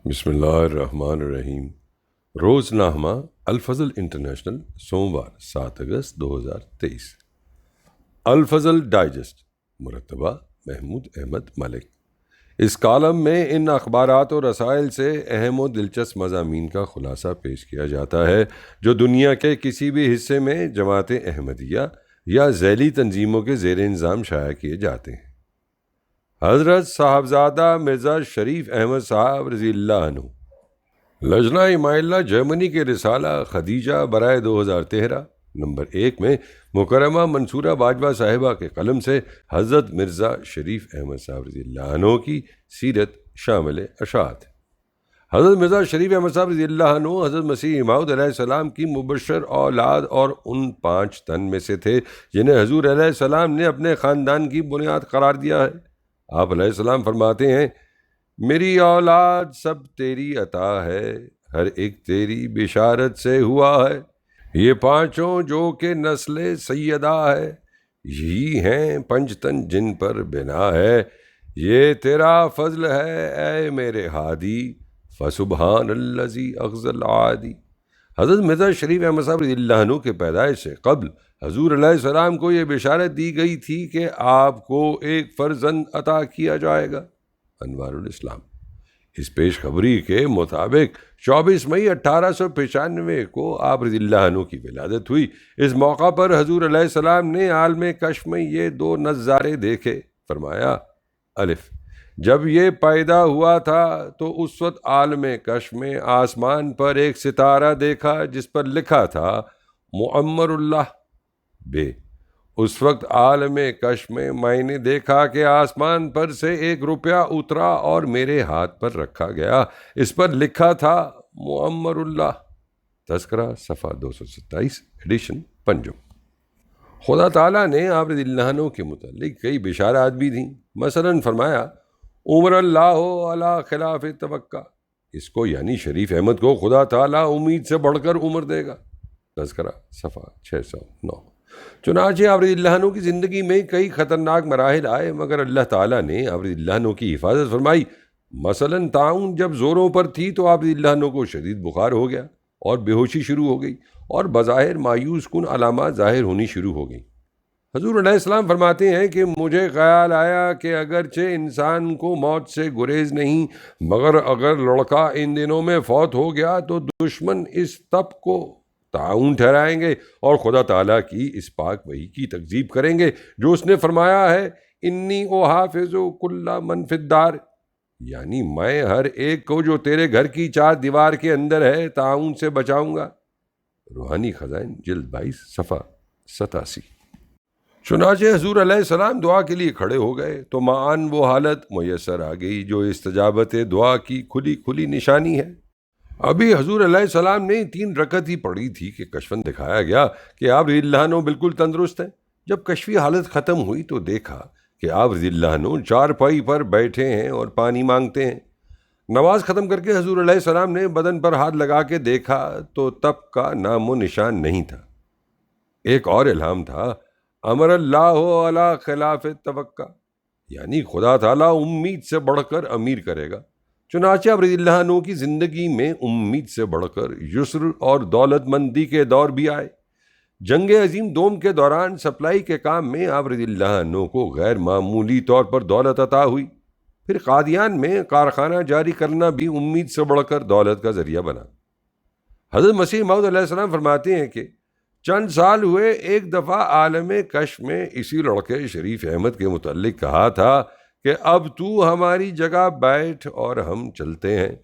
بسم اللہ الرحمن الرحیم۔ روز نامہ الفضل انٹرنیشنل، سوموار 7 اگست 2023۔ الفضل ڈائجسٹ، مرتبہ محمود احمد ملک۔ اس کالم میں ان اخبارات و رسائل سے اہم و دلچسپ مضامین کا خلاصہ پیش کیا جاتا ہے جو دنیا کے کسی بھی حصے میں جماعت احمدیہ یا ذیلی تنظیموں کے زیر انظام شائع کیے جاتے ہیں۔ حضرت صاحبزادہ مرزا شریف احمد صاحب رضی اللہ عنہ، لجنہ امائلہ جرمنی کے رسالہ خدیجہ برائے 2013 نمبر 1 میں مکرمہ منصورہ باجوہ صاحبہ کے قلم سے حضرت مرزا شریف احمد صاحب رضی اللہ عنہ کی سیرت شامل اشاعت ہے۔ حضرت مرزا شریف احمد صاحب رضی اللہ عنہ حضرت مسیح موعود علیہ السلام کی مبشر اولاد اور ان 5 تن میں سے تھے جنہیں حضور علیہ السلام نے اپنے خاندان کی بنیاد قرار دیا ہے۔ آپ علیہ السلام فرماتے ہیں، میری اولاد سب تیری عطا ہے، ہر ایک تیری بشارت سے ہوا ہے۔ یہ 5 جو کہ نسل سیدہ ہے، یہی ہیں 5 تن جن پر بنا ہے۔ یہ تیرا فضل ہے اے میرے ہادی، فسبحان الذی اغزى العادی۔ حضرت مرزا شریف احمد صاحب رضی اللہ عنہ کے پیدائش سے قبل حضور علیہ السلام کو یہ بشارت دی گئی تھی کہ آپ کو ایک فرزند عطا کیا جائے گا، انوار الاسلام۔ اس پیش خبری کے مطابق 24 مئی 1895 کو آپ رضی اللہ عنہ کی ولادت ہوئی۔ اس موقع پر حضور علیہ السلام نے عالم کشف میں یہ 2 نظارے دیکھے۔ فرمایا، الف، جب یہ پیدا ہوا تھا تو اس وقت عالم کشف میں آسمان پر ایک ستارہ دیکھا جس پر لکھا تھا معمر اللہ۔ بے، اس وقت عالم کشف میں نے دیکھا کہ آسمان پر سے 1 روپیہ اترا اور میرے ہاتھ پر رکھا گیا، اس پر لکھا تھا معمر اللہ۔ تذکرہ صفحہ 227، ایڈیشن پنجم۔ خدا تعالیٰ نے آپ رضی اللہ عنہ کے متعلق کئی بشارات بھی دیں۔ مثلا فرمایا، عمر اللہ علی خلاف توقع، اس کو یعنی شریف احمد کو خدا تعالیٰ امید سے بڑھ کر عمر دے گا۔ تذکرہ صفحہ 609۔ چنانچہ آپ رضی اللہ عنہ کی زندگی میں کئی خطرناک مراحل آئے مگر اللہ تعالیٰ نے آپ رضی اللہ عنہ کی حفاظت فرمائی۔ مثلا طاعون جب زوروں پر تھی تو آپ رضی اللہ عنہ کو شدید بخار ہو گیا اور بے ہوشی شروع ہو گئی اور بظاہر مایوس کن علامات ظاہر ہونی شروع ہو گئیں۔ حضور علیہ السلام فرماتے ہیں کہ مجھے خیال آیا کہ اگرچہ انسان کو موت سے گریز نہیں، مگر اگر لڑکا ان دنوں میں فوت ہو گیا تو دشمن اس تپ کو طاعون ٹھہرائیں گے اور خدا تعالیٰ کی اس پاک وحی کی تکذیب کریں گے جو اس نے فرمایا ہے، انی احافظ کل من فی الدار، یعنی میں ہر ایک کو جو تیرے گھر کی 4 دیوار کے اندر ہے طاعون سے بچاؤں گا۔ روحانی خزائن جلد 22 صفحہ 87۔ چنانچہ حضور علیہ السلام دعا کے لیے کھڑے ہو گئے تو معاً وہ حالت میسر آ گئی جو استجابت دعا کی کھلی نشانی ہے۔ ابھی حضور علیہ السلام نے 3 رکعت ہی پڑھی تھی کہ کشفاً دکھایا گیا کہ آپ رضی اللہ عنہ بالکل تندرست ہیں۔ جب کشفی حالت ختم ہوئی تو دیکھا کہ آپ رضی اللہ عنہ چارپائی پر بیٹھے ہیں اور پانی مانگتے ہیں۔ نماز ختم کر کے حضور علیہ السلام نے بدن پر ہاتھ لگا کے دیکھا تو تپ کا نام و نشان نہیں تھا۔ ایک اور الہام تھا، امر اللہ علی خلاف توقع، یعنی خدا تعالیٰ امید سے بڑھ کر امیر کرے گا۔ چنانچہ آپ رضی اللہ عنہ کی زندگی میں امید سے بڑھ کر یسر اور دولت مندی کے دور بھی آئے۔ جنگ عظیم دوم کے دوران سپلائی کے کام میں آپ رضی اللہ عنہ کو غیر معمولی طور پر دولت عطا ہوئی۔ پھر قادیان میں کارخانہ جاری کرنا بھی امید سے بڑھ کر دولت کا ذریعہ بنا۔ حضرت مسیح موعود علیہ السلام فرماتے ہیں کہ چند سال ہوئے ایک دفعہ عالم کشف میں اسی لڑکے شریف احمد کے متعلق کہا تھا کہ اب تو ہماری جگہ بیٹھ اور ہم چلتے ہیں۔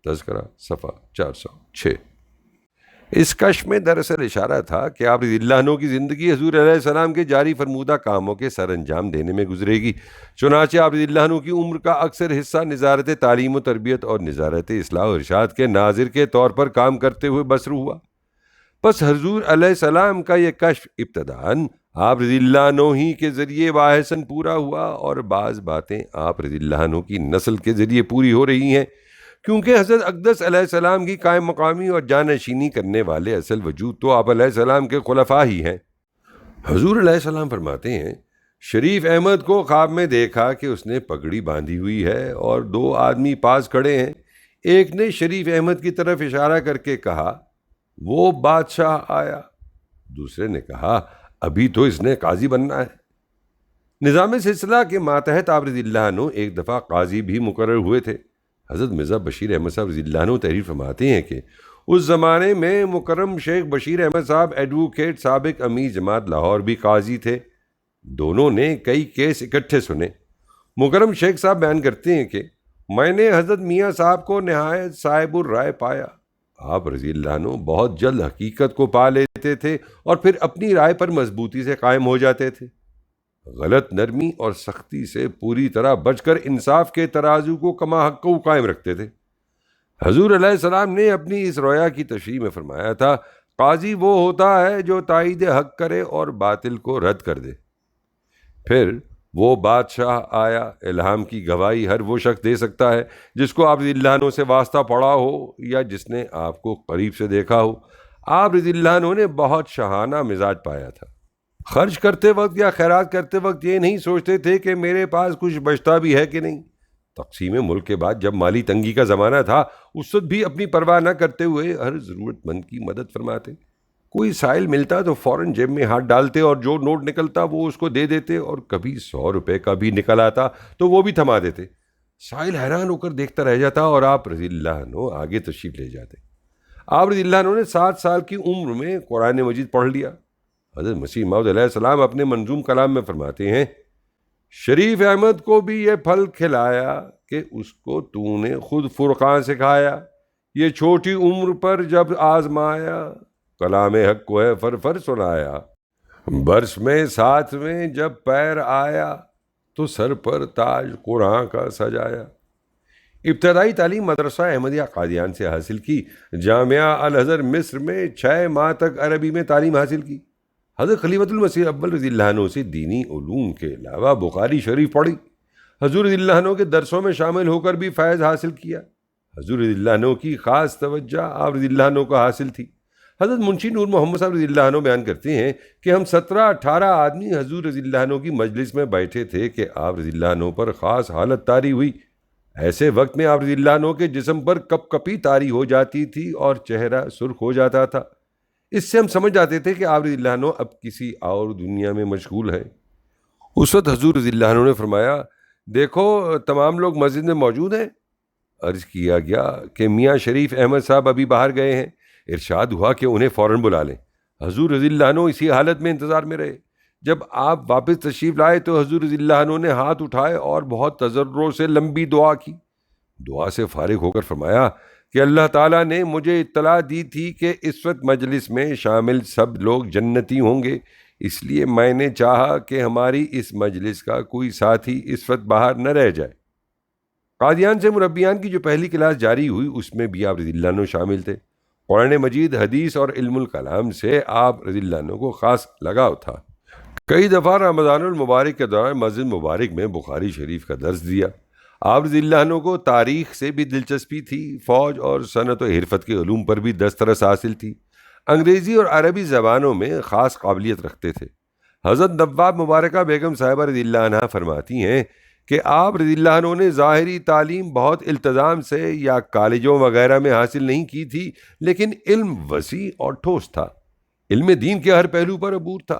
تذکرہ صفحہ 406۔ اس کشف میں دراصل اشارہ تھا کہ آپ رضی اللہ عنہ کی زندگی حضور علیہ السلام کے جاری فرمودہ کاموں کے سر انجام دینے میں گزرے گی۔ چنانچہ آپ رضی اللہ عنہ کی عمر کا اکثر حصہ نظارت تعلیم و تربیت اور نظارت اصلاح و ارشاد کے ناظر کے طور پر کام کرتے ہوئے بسر ہوا۔ بس حضور علیہ السلام کا یہ کشف ابتداً آپ رضی اللہ عنہ ہی کے ذریعے باحثاً پورا ہوا اور بعض باتیں آپ رضی اللہ عنہ کی نسل کے ذریعے پوری ہو رہی ہیں، کیونکہ حضرت اقدس علیہ السلام کی قائم مقامی اور جانشینی کرنے والے اصل وجود تو آپ علیہ السلام کے خلفاء ہی ہیں۔ حضور علیہ السلام فرماتے ہیں، شریف احمد کو خواب میں دیکھا کہ اس نے پگڑی باندھی ہوئی ہے اور 2 آدمی پاس کھڑے ہیں، ایک نے شریف احمد کی طرف اشارہ کر کے کہا، وہ بادشاہ آیا۔ دوسرے نے کہا، ابھی تو اس نے قاضی بننا ہے۔ نظام سلسلہ کے ماتحت آپ رضی اللہ عنہ ایک دفعہ قاضی بھی مقرر ہوئے تھے۔ حضرت مرزا بشیر احمد صاحب رضی اللہ عنہ تحریر فرماتے ہیں کہ اس زمانے میں مکرم شیخ بشیر احمد صاحب ایڈوکیٹ سابق امیر جماعت لاہور بھی قاضی تھے۔ دونوں نے کئی کیس اکٹھے سنے۔ مکرم شیخ صاحب بیان کرتے ہیں کہ میں نے حضرت میاں صاحب کو نہایت صاحب الرائے پایا۔ آپ رضی اللہ عنہ بہت جلد حقیقت کو پا لیتے تھے اور پھر اپنی رائے پر مضبوطی سے قائم ہو جاتے تھے۔ غلط نرمی اور سختی سے پوری طرح بچ کر انصاف کے ترازو کو کما حق کو قائم رکھتے تھے۔ حضور علیہ السلام نے اپنی اس رویا کی تشریح میں فرمایا تھا، قاضی وہ ہوتا ہے جو تائید حق کرے اور باطل کو رد کر دے۔ پھر وہ بادشاہ آیا۔ الہام کی گواہی ہر وہ شخص دے سکتا ہے جس کو آپ رضی اللہ عنہ سے واسطہ پڑا ہو یا جس نے آپ کو قریب سے دیکھا ہو۔ آپ رضی اللہ عنہ نے بہت شاہانہ مزاج پایا تھا۔ خرچ کرتے وقت یا خیرات کرتے وقت یہ نہیں سوچتے تھے کہ میرے پاس کچھ بچتا بھی ہے کہ نہیں۔ تقسیم ملک کے بعد جب مالی تنگی کا زمانہ تھا، اس وقت بھی اپنی پرواہ نہ کرتے ہوئے ہر ضرورت مند کی مدد فرماتے۔ کوئی سائل ملتا تو فوراً جیب میں ہاتھ ڈالتے اور جو نوٹ نکلتا وہ اس کو دے دیتے، اور کبھی 100 روپے کا بھی نکل آتا تو وہ بھی تھما دیتے۔ سائل حیران ہو کر دیکھتا رہ جاتا اور آپ رضی اللہ عنہ آگے تشریف لے جاتے۔ آپ رضی اللہ عنہ نے 7 سال کی عمر میں قرآن مجید پڑھ لیا۔ حضرت مسیح موعود علیہ السلام اپنے منظوم کلام میں فرماتے ہیں، شریف احمد کو بھی یہ پھل کھلایا کہ اس کو تو نے خود فرقان سکھایا، یہ چھوٹی عمر پر جب آزمایا، کلام حق کو ہے فر سنایا، برس میں ساتھ میں جب پیر آیا، تو سر پر تاج قرآن کا سجایا۔ ابتدائی تعلیم مدرسہ احمدیہ قادیان سے حاصل کی۔ جامعہ الازہر مصر میں 6 ماہ تک عربی میں تعلیم حاصل کی۔ حضرت خلیفۃ المسیح اول رضی اللہ عنہ سے دینی علوم کے علاوہ بخاری شریف پڑھی۔ حضور رضی اللہ عنہ کے درسوں میں شامل ہو کر بھی فیض حاصل کیا۔ حضور رضی اللہ عنہ کی خاص توجہ آپ رضی اللہ عنہ کو حاصل تھی۔ حضرت منشی نور محمد صاحب رضی اللہ عنہ بیان کرتے ہیں کہ ہم 17-18 آدمی حضور رضی اللہ عنہ کی مجلس میں بیٹھے تھے کہ آپ رضی اللہ عنہ پر خاص حالت طاری ہوئی۔ ایسے وقت میں آپ رضی اللہ عنہ کے جسم پر کپ کپی طاری ہو جاتی تھی اور چہرہ سرخ ہو جاتا تھا۔ اس سے ہم سمجھ جاتے تھے کہ آپ رضی اللہ عنہ اب کسی اور دنیا میں مشغول ہیں۔ اس وقت حضور رضی اللہ عنہ نے فرمایا، دیکھو تمام لوگ مسجد میں موجود ہیں۔ عرض کیا گیا کہ میاں شریف احمد صاحب ابھی باہر گئے ہیں۔ ارشاد ہوا کہ انہیں فوراً بلا لیں۔ حضور رضی اللہ عنہ اسی حالت میں انتظار میں رہے۔ جب آپ واپس تشریف لائے تو حضور رضی اللہ عنہ نے ہاتھ اٹھائے اور بہت تضرع سے لمبی دعا کی۔ دعا سے فارغ ہو کر فرمایا کہ اللہ تعالیٰ نے مجھے اطلاع دی تھی کہ اس وقت مجلس میں شامل سب لوگ جنتی ہوں گے، اس لیے میں نے چاہا کہ ہماری اس مجلس کا کوئی ساتھی اس وقت باہر نہ رہ جائے۔ قادیان سے مربیان کی جو پہلی کلاس جاری ہوئی اس میں بھی آپ رضی اللہ عنہ شامل تھے۔ قرآن مجید، حدیث اور علم الکلام سے آپ رضی اللہ عنہ کو خاص لگاؤ تھا۔ کئی دفعہ رمضان المبارک کے دوران مسجد مبارک میں بخاری شریف کا درس دیا۔ آپ رضی اللہ عنہ کو تاریخ سے بھی دلچسپی تھی، فوج اور صنعت و حرفت کے علوم پر بھی دسترس حاصل تھی۔ انگریزی اور عربی زبانوں میں خاص قابلیت رکھتے تھے۔ حضرت نواب مبارکہ بیگم صاحبہ رضی اللہ عنہ فرماتی ہیں کہ آپ رضی اللہ عنہ نے ظاہری تعلیم بہت التزام سے یا کالجوں وغیرہ میں حاصل نہیں کی تھی، لیکن علم وسیع اور ٹھوس تھا۔ علم دین کے ہر پہلو پر عبور تھا۔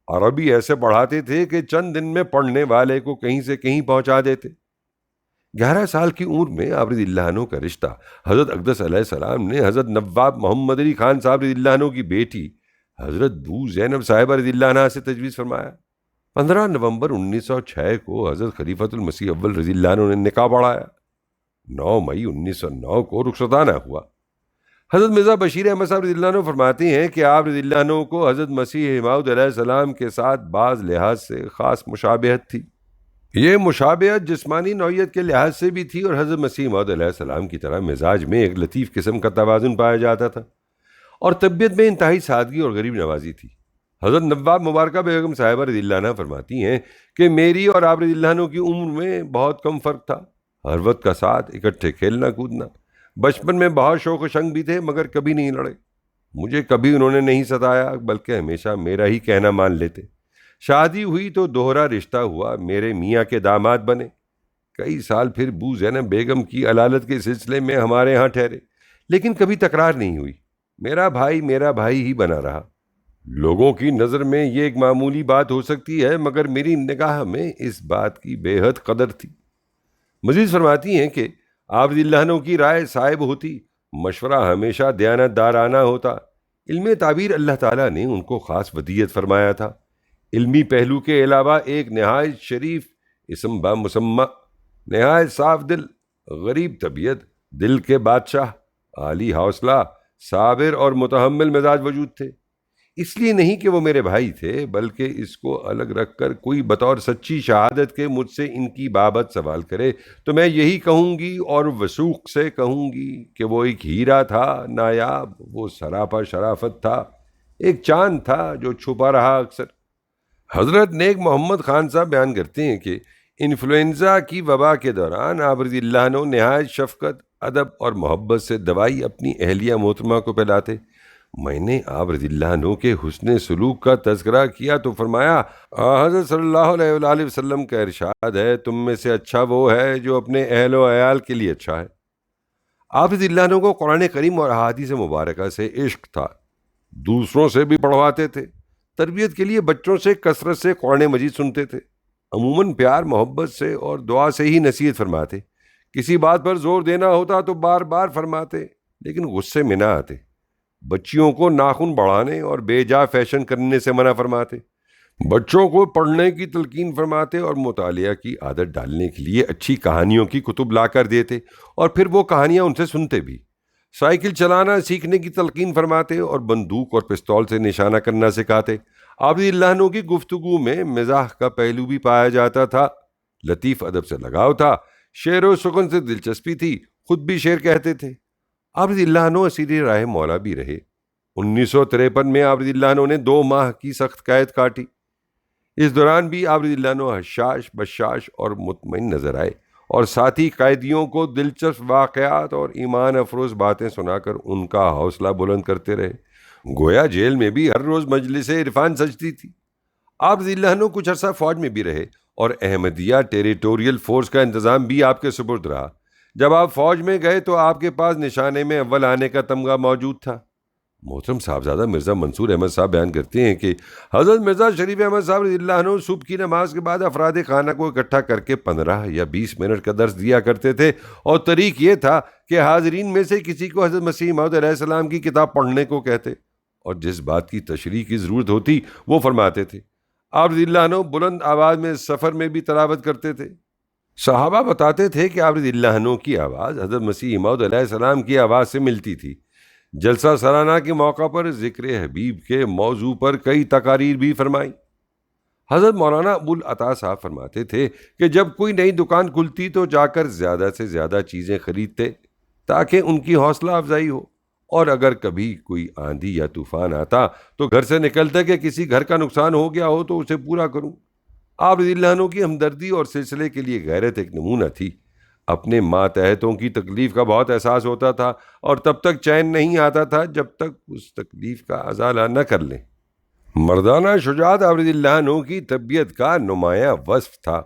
عربی ایسے پڑھاتے تھے کہ چند دن میں پڑھنے والے کو کہیں سے کہیں پہنچا دیتے۔ 11 سال کی عمر میں آپ رضی اللہ عنہ کا رشتہ حضرت اقدس علیہ السلام نے حضرت نواب محمد علی خان صاحب رضی اللہ عنہ کی بیٹی حضرت بو زینب صاحبہ رضی اللہ عنہ سے تجویز فرمایا۔ 15 نومبر 1906 کو حضرت خلیفۃ المسیح اول رضی اللہ عنہ نے نکاح پڑھایا۔ 9 مئی 1909 کو رخصتانہ ہوا۔ حضرت مرزا بشیر احمد صاحب رضی اللہ عنہ فرماتے ہیں کہ آپ رضی اللہ عنہ کو حضرت مسیح موعود علیہ السلام کے ساتھ بعض لحاظ سے خاص مشابہت تھی۔ یہ مشابہت جسمانی نوعیت کے لحاظ سے بھی تھی اور حضرت مسیح موعود علیہ السلام کی طرح مزاج میں ایک لطیف قسم کا توازن پایا جاتا تھا، اور طبیعت میں انتہائی سادگی اور غریب نوازی تھی۔ حضرت نواب مبارکہ بیگم صاحبہ رضی اللہ عنہ فرماتی ہیں کہ میری اور آپ رضی اللہ عنہ کی عمر میں بہت کم فرق تھا۔ ہر وقت کا ساتھ اکٹھے کھیلنا کودنا۔ بچپن میں بہت شوق و شنگ بھی تھے مگر کبھی نہیں لڑے۔ مجھے کبھی انہوں نے نہیں ستایا بلکہ ہمیشہ میرا ہی کہنا مان لیتے۔ شادی ہوئی تو دوہرا رشتہ ہوا، میرے میاں کے داماد بنے۔ کئی سال پھر بو زینب بیگم کی علالت کے سلسلے میں ہمارے ہاں ٹھہرے، لیکن کبھی تکرار نہیں ہوئی۔ میرا بھائی ہی بنا رہا۔ لوگوں کی نظر میں یہ ایک معمولی بات ہو سکتی ہے، مگر میری نگاہ میں اس بات کی بے حد قدر تھی۔ مزید فرماتی ہیں کہ آپ رضی اللہ عنہ کی رائے صائب ہوتی، مشورہ ہمیشہ دیانت دارانہ ہوتا۔ علم تعبیر اللہ تعالیٰ نے ان کو خاص ودیت فرمایا تھا۔ علمی پہلو کے علاوہ ایک نہایت شریف اسم با مسمہ، نہایت صاف دل، غریب طبیعت، دل کے بادشاہ، عالی حوصلہ، صابر اور متحمل مزاج وجود تھے۔ اس لیے نہیں کہ وہ میرے بھائی تھے، بلکہ اس کو الگ رکھ کر کوئی بطور سچی شہادت کے مجھ سے ان کی بابت سوال کرے تو میں یہی کہوں گی اور وثوق سے کہوں گی کہ وہ ایک ہیرا تھا نایاب، وہ سراپا شرافت تھا، ایک چاند تھا جو چھپا رہا اکثر۔ حضرت نیک محمد خان صاحب بیان کرتے ہیں کہ انفلوئنزا کی وبا کے دوران آپ رضی اللہ عنہ نہایت شفقت، ادب اور محبت سے دوائی اپنی اہلیہ محترمہ کو پلاتے۔ میں نے آپ رضی اللہ عنہ کے حسن سلوک کا تذکرہ کیا تو فرمایا، حضرت صلی اللہ علیہ وآلہ وسلم کا ارشاد ہے، تم میں سے اچھا وہ ہے جو اپنے اہل و عیال کے لیے اچھا ہے۔ آپ رضی اللہ عنہ کو قرآن کریم اور احادیث مبارکہ سے عشق تھا، دوسروں سے بھی پڑھواتے تھے۔ تربیت کے لیے بچوں سے کثرت سے قرآن مجید سنتے تھے، عموماً پیار محبت سے اور دعا سے ہی نصیحت فرماتے۔ کسی بات پر زور دینا ہوتا تو بار بار فرماتے، لیکن غصے میں نہ آتے۔ بچیوں کو ناخن بڑھانے اور بے جا فیشن کرنے سے منع فرماتے، بچوں کو پڑھنے کی تلقین فرماتے اور مطالعہ کی عادت ڈالنے کے لیے اچھی کہانیوں کی کتب لا کر دیتے اور پھر وہ کہانیاں ان سے سنتے بھی۔ سائیکل چلانا سیکھنے کی تلقین فرماتے اور بندوق اور پستول سے نشانہ کرنا سکھاتے۔ آپ رضی اللہ عنہ کی گفتگو میں مزاح کا پہلو بھی پایا جاتا تھا، لطیف ادب سے لگاؤ تھا، شعر و سخن سے دلچسپی تھی، خود بھی شعر کہتے تھے۔ آپ رضی اللہ عنہ اسیر راہ مولا بھی رہے۔ 1953 میں آپ رضی اللہ عنہ نے 2 ماہ کی سخت قید کاٹی۔ اس دوران بھی آپ رضی اللہ عنہ حشاش بشاش اور مطمئن نظر آئے اور ساتھی قیدیوں کو دلچسپ واقعات اور ایمان افروز باتیں سنا کر ان کا حوصلہ بلند کرتے رہے۔ گویا جیل میں بھی ہر روز مجلس عرفان سجتی تھی۔ آپ رضی اللہ عنہ کچھ عرصہ فوج میں بھی رہے اور احمدیہ ٹیریٹوریل فورس کا انتظام بھی آپ کے سپرد رہا۔ جب آپ فوج میں گئے تو آپ کے پاس نشانے میں اول آنے کا تمغہ موجود تھا۔ محترم صاحبزادہ مرزا منصور احمد صاحب بیان کرتے ہیں کہ حضرت مرزا شریف احمد صاحب رضی اللہ عنہ صبح کی نماز کے بعد افراد خانہ کو اکٹھا کر کے 15 یا 20 منٹ کا درس دیا کرتے تھے، اور طریق یہ تھا کہ حاضرین میں سے کسی کو حضرت مسیح موعود علیہ السلام کی کتاب پڑھنے کو کہتے اور جس بات کی تشریح کی ضرورت ہوتی وہ فرماتے تھے۔ آپ رضی اللہ عنہ بلند آواز میں سفر میں بھی تلاوت کرتے تھے۔ صحابہ بتاتے تھے کہ آپ رضی اللہ عنہ کی آواز حضرت مسیح موعود علیہ السلام کی آواز سے ملتی تھی۔ جلسہ سالانہ کے موقع پر ذکر حبیب کے موضوع پر کئی تقاریر بھی فرمائیں۔ حضرت مولانا ابوالعطا صاحب فرماتے تھے کہ جب کوئی نئی دکان کھلتی تو جا کر زیادہ سے زیادہ چیزیں خریدتے تاکہ ان کی حوصلہ افزائی ہو، اور اگر کبھی کوئی آندھی یا طوفان آتا تو گھر سے نکلتے کہ کسی گھر کا نقصان ہو گیا ہو تو اسے پورا کروں۔ آپ رضی اللہ عنہ کی ہمدردی اور سلسلے کے لیے غیرت ایک نمونہ تھی۔ اپنے ماتحتوں کی تکلیف کا بہت احساس ہوتا تھا اور تب تک چین نہیں آتا تھا جب تک اس تکلیف کا ازالہ نہ کر لیں۔ مردانہ شجاعت آپ رضی اللہ عنہ کی طبیعت کا نمایاں وصف تھا۔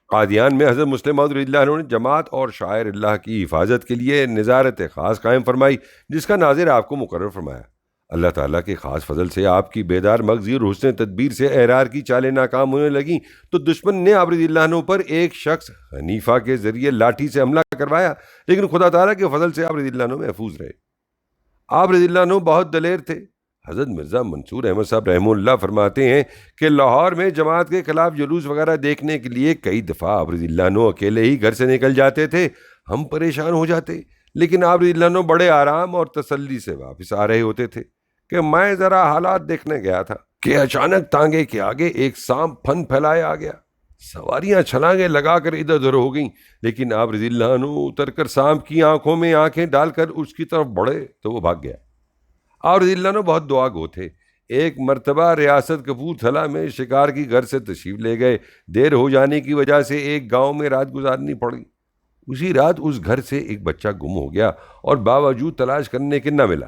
قادیان میں حضرت مسلم موعود رضی اللہ عنہ نے جماعت اور شاعر اللہ کی حفاظت کے لیے نظارت خاص قائم فرمائی، جس کا ناظر آپ کو مقرر فرمایا۔ اللہ تعالیٰ کے خاص فضل سے آپ کی بیدار مغزی اور حسن تدبیر سے احرار کی چالیں ناکام ہونے لگیں تو دشمن نے آپ رضی اللہ عنہ پر ایک شخص حنیفہ کے ذریعے لاٹھی سے حملہ کروایا، لیکن خدا تعالیٰ کے فضل سے آپ رضی اللہ عنہ محفوظ رہے۔ آپ رضی اللہ عنہ بہت دلیر تھے۔ حضرت مرزا منصور احمد صاحب رحمہ اللہ فرماتے ہیں کہ لاہور میں جماعت کے خلاف جلوس وغیرہ دیکھنے کے لیے کئی دفعہ آپ رضی اللہ عنہ اکیلے ہی گھر سے نکل جاتے تھے۔ ہم پریشان ہو جاتے، لیکن آپ رضی اللہ عنہ بڑے آرام اور تسلی سے واپس آ رہے ہوتے تھے کہ میں ذرا حالات دیکھنے گیا تھا کہ اچانک تانگے کے آگے ایک سانپ پھن پھیلائے آ گیا۔ سواریاں چھلانگیں لگا کر ادھر ادھر ہو گئیں، لیکن آپ رضی اللہ عنہ اتر کر سانپ کی آنکھوں میں آنکھیں ڈال کر اس کی طرف بڑھے تو وہ بھاگ گیا۔ آپ رضی اللہ عنہ بہت دعا گو تھے۔ ایک مرتبہ ریاست کپورتھلا میں شکار کی گھر سے تشریف لے گئے، دیر ہو جانے کی وجہ سے ایک گاؤں میں رات گزارنی پڑی۔ اسی رات اس گھر سے ایک بچہ گم ہو گیا اور باوجود تلاش کرنے کے نہ ملا۔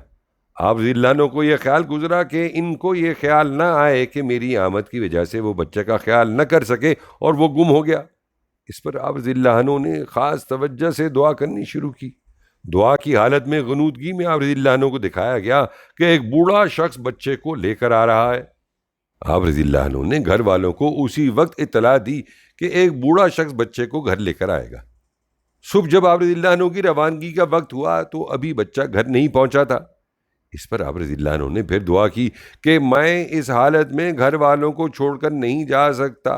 آپ رضی اللہ عنہ کو یہ خیال گزرا کہ ان کو یہ خیال نہ آئے کہ میری آمد کی وجہ سے وہ بچے کا خیال نہ کر سکے اور وہ گم ہو گیا۔ اس پر آپ رضی اللہ عنہ نے خاص توجہ سے دعا کرنی شروع کی۔ دعا کی حالت میں غنودگی میں آپ رضی اللہ عنہ کو دکھایا گیا کہ ایک بوڑھا شخص بچے کو لے کر آ رہا ہے۔ آپ رضی اللہ عنہ نے گھر والوں کو اسی وقت اطلاع دی کہ ایک بوڑھا شخص بچے کو گھر لے کر آئے گا۔ صبح جب آپ رضی اللہ عنہ کی روانگی کا وقت ہوا تو ابھی بچہ گھر نہیں پہنچا تھا۔ اس پر آپ رضی اللہ عنہ نے پھر دعا کی کہ میں اس حالت میں گھر والوں کو چھوڑ کر نہیں جا سکتا،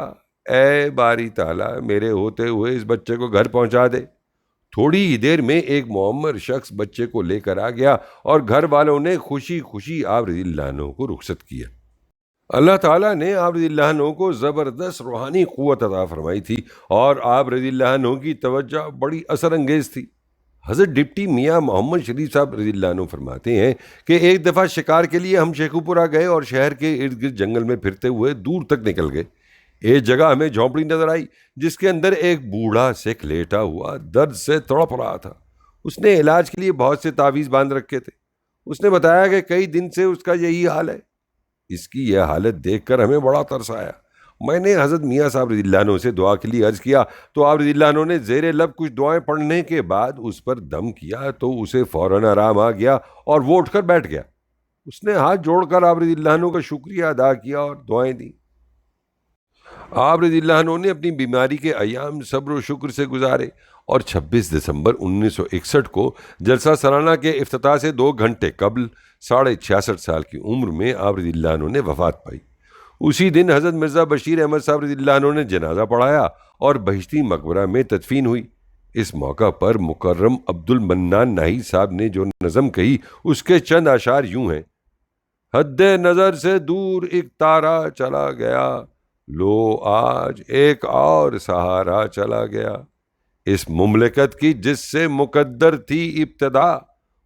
اے باری تعالیٰ میرے ہوتے ہوئے اس بچے کو گھر پہنچا دے۔ تھوڑی ہی دیر میں ایک معمر شخص بچے کو لے کر آ گیا اور گھر والوں نے خوشی خوشی آپ رضی اللہ عنہ کو رخصت کیا۔ اللہ تعالیٰ نے آپ رضی اللہ عنہ کو زبردست روحانی قوت عطا فرمائی تھی اور آپ رضی اللہ عنہ کی توجہ بڑی اثر انگیز تھی۔ حضرت ڈپٹی میاں محمد شریف صاحب رضی اللہ عنہ فرماتے ہیں کہ ایک دفعہ شکار کے لیے ہم شیخو پورہ گئے اور شہر کے ارد گرد جنگل میں پھرتے ہوئے دور تک نکل گئے۔ ایک جگہ ہمیں جھونپڑی نظر آئی جس کے اندر ایک بوڑھا سکھ لیٹا ہوا درد سے تڑپ رہا تھا۔ اس نے علاج کے لیے بہت سے تعویذ باندھ رکھے تھے۔ اس نے بتایا کہ کئی دن سے اس کا یہی حال ہے۔ اس کی یہ حالت دیکھ کر ہمیں بڑا ترس آیا۔ میں نے حضرت میاں صاحب رضی اللہ عنہ سے دعا کے لیے عرض کیا تو آپ رضی اللہ عنہ نے زیر لب کچھ دعائیں پڑھنے کے بعد اس پر دم کیا تو اسے فوراً آرام آ گیا اور وہ اٹھ کر بیٹھ گیا۔ اس نے ہاتھ جوڑ کر آپ رضی اللہ عنہ کا شکریہ ادا کیا اور دعائیں دیں۔ آپ رضی اللہ عنہ نے اپنی بیماری کے ایام صبر و شکر سے گزارے اور 26 دسمبر 1961 کو جلسہ سالانہ کے افتتاح سے 2 گھنٹے قبل 66.5 سال کی عمر میں آپ رضی اللہ عنہ نے وفات پائی۔ اسی دن حضرت مرزا بشیر احمد صاحب رضی اللہ عنہ نے جنازہ پڑھایا اور بہشتی مقبرہ میں تدفین ہوئی۔ اس موقع پر مکرم عبد المنان ناہی صاحب نے جو نظم کہی اس کے چند اشعار یوں ہیں: حد نظر سے دور ایک تارا چلا گیا، لو آج ایک اور سہارا چلا گیا، اس مملکت کی جس سے مقدر تھی ابتدا،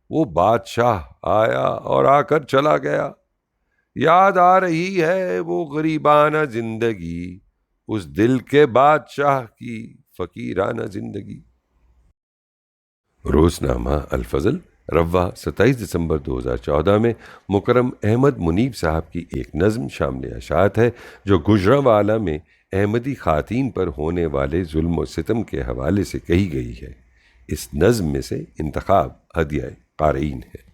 وہ بادشاہ آیا اور آ کر چلا گیا، یاد آ رہی ہے وہ غریبانہ زندگی، اس دل کے بادشاہ کی فقیرانہ زندگی۔ روزنامہ الفضل رواں 27 دسمبر 2014 میں مکرم احمد منیب صاحب کی ایک نظم شامل اشاعت ہے جو گوجرانوالہ میں احمدی خواتین پر ہونے والے ظلم و ستم کے حوالے سے کہی گئی ہے۔ اس نظم میں سے انتخاب ہدیہ قارئین ہے۔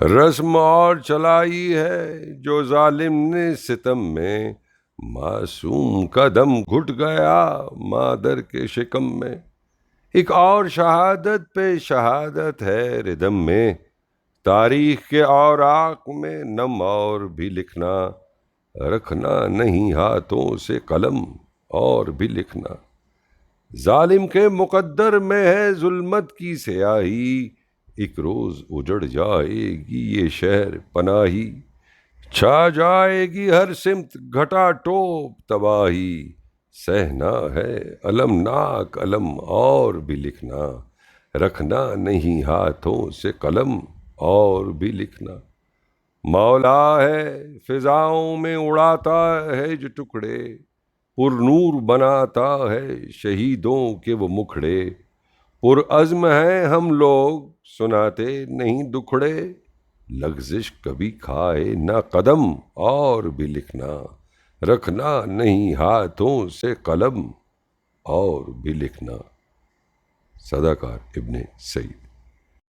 رسم اور چلائی ہے جو ظالم نے ستم میں، معصوم کا دم گھٹ گیا مادر کے شکم میں، ایک اور شہادت پہ شہادت ہے ردم میں، تاریخ کے اوراق میں نم اور بھی لکھنا، رکھنا نہیں ہاتھوں سے قلم اور بھی لکھنا، ظالم کے مقدر میں ہے ظلمت کی سیاہی، ایک روز اجڑ جائے گی یہ شہر پناہی، چھا جائے گی ہر سمت گھٹا ٹوپ تباہی، سہنا ہے المناک علم اور بھی لکھنا، رکھنا نہیں ہاتھوں سے قلم اور بھی لکھنا، مولا ہے فضاؤں میں اڑاتا ہے جو ٹکڑے، پر نور بناتا ہے شہیدوں کے وہ مکھڑے، پر عزم ہیں ہم لوگ سناتے نہیں دکھڑے، لغزش کبھی کھائے نہ قدم اور بھی لکھنا، رکھنا نہیں ہاتھوں سے قلم اور بھی لکھنا۔ صداقار ابن سعید۔